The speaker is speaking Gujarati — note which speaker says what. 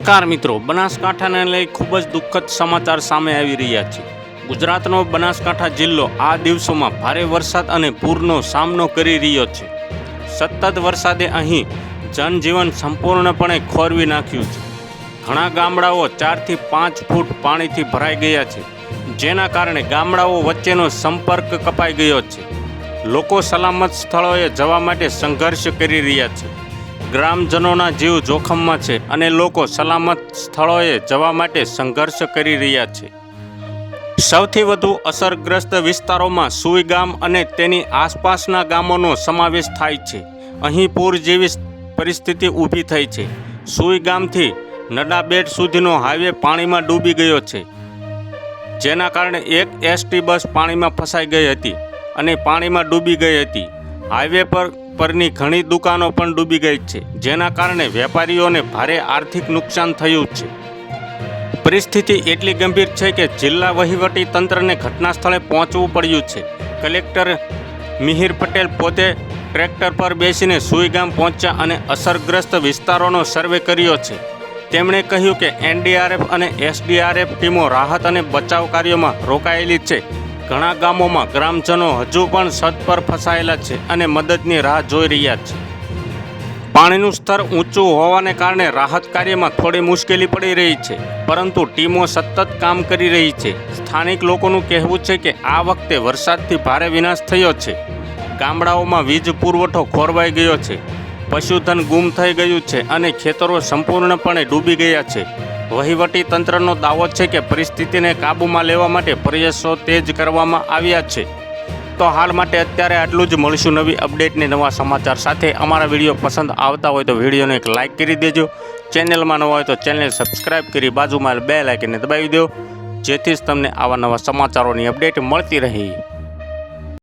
Speaker 1: નમસ્કાર મિત્રો, બનાસકાંઠાને લઈ ખૂબ જ દુઃખદ સમાચાર સામે આવી રહ્યા છે। ગુજરાતનો બનાસકાંઠા જિલ્લો આ દિવસોમાં ભારે વરસાદ અને પૂરનો સામનો કરી રહ્યો છે। સતત વરસાદે અહીં જનજીવન સંપૂર્ણપણે ખોરવી નાખ્યું છે। ઘણા ગામડાઓ 4 થી 5 ફૂટ પાણીથી ભરાઈ ગયા છે, જેના કારણે ગામડાઓ વચ્ચેનો સંપર્ક કપાઈ ગયો છે। લોકો સલામત સ્થળોએ જવા માટે સંઘર્ષ કરી રહ્યા છે। ગ્રામજનોના જીવ જોખમમાં છે અને લોકો સલામત સ્થળોએ જવા માટે સંઘર્ષ કરી રહ્યા છે। સૌથી વધુ અસરગ્રસ્ત વિસ્તારોમાં સુઈ ગામ અને તેની આસપાસના ગામોનો સમાવેશ થાય છે। અહીં પૂર જેવી પરિસ્થિતિ ઊભી થઈ છે। સુઈ ગામથી નડાબેટ સુધીનો હાઈવે પાણીમાં ડૂબી ગયો છે, જેના કારણે એક એસટી બસ પાણીમાં ફસાઈ ગઈ હતી અને પાણીમાં ડૂબી ગઈ હતી। હાઈવે પરની ઘણી દુકાનો પણ ડૂબી ગઈ છે, જેના કારણે વેપારીઓને ભારે આર્થિક નુકસાન થયું છે। પરિસ્થિતિ એટલી ગંભીર છે કે જિલ્લા વહીવટી તંત્રને ઘટના સ્થળે પહોંચવું પડ્યું છે। કલેક્ટર મિહિર પટેલ પોતે ટ્રેક્ટર પર બેસીને સુઈ ગામ પહોંચ્યા અને અસરગ્રસ્ત વિસ્તારોનો સર્વે કર્યો છે। તેમણે કહ્યું કે એનડીઆરએફ અને એસડીઆરએફ ટીમો રાહત અને બચાવ કાર્યોમાં રોકાયેલી છે। ઘણા ગામોમાં ગ્રામજનો હજુ પણ છત પર ફસાયેલા છે અને મદદની રાહ જોઈ રહ્યા છે। પાણીનું સ્તર ઊંચું હોવાને કારણે રાહત કાર્યમાં થોડી મુશ્કેલી પડી રહી છે, પરંતુ ટીમો સતત કામ કરી રહી છે। સ્થાનિક લોકોનું કહેવું છે કે આ વખતે વરસાદથી ભારે વિનાશ થયો છે। ગામડાઓમાં વીજ પુરવઠો ખોરવાઈ ગયો છે, પશુધન ગુમ થઈ ગયું છે અને ખેતરો સંપૂર્ણપણે ડૂબી ગયા છે। વહીવટી તંત્રનો દાવો છે કે પરિસ્થિતિને કાબૂમાં લેવા માટે પ્રયાસો તેજ કરવામાં આવ્યા છે। તો હાલ માટે અત્યારે આટલું જ। મળીશું નવી અપડેટને નવા સમાચાર સાથે। અમારા વિડીયો પસંદ આવતા હોય તો વિડીયોને એક લાઇક કરી દેજો। ચેનલમાં નવા હોય તો ચેનલ સબસ્ક્રાઈબ કરી બાજુમાં બેલ આઇકનને દબાવી દો, જેથી જ તમને આવા નવા સમાચારોની અપડેટ મળતી રહે।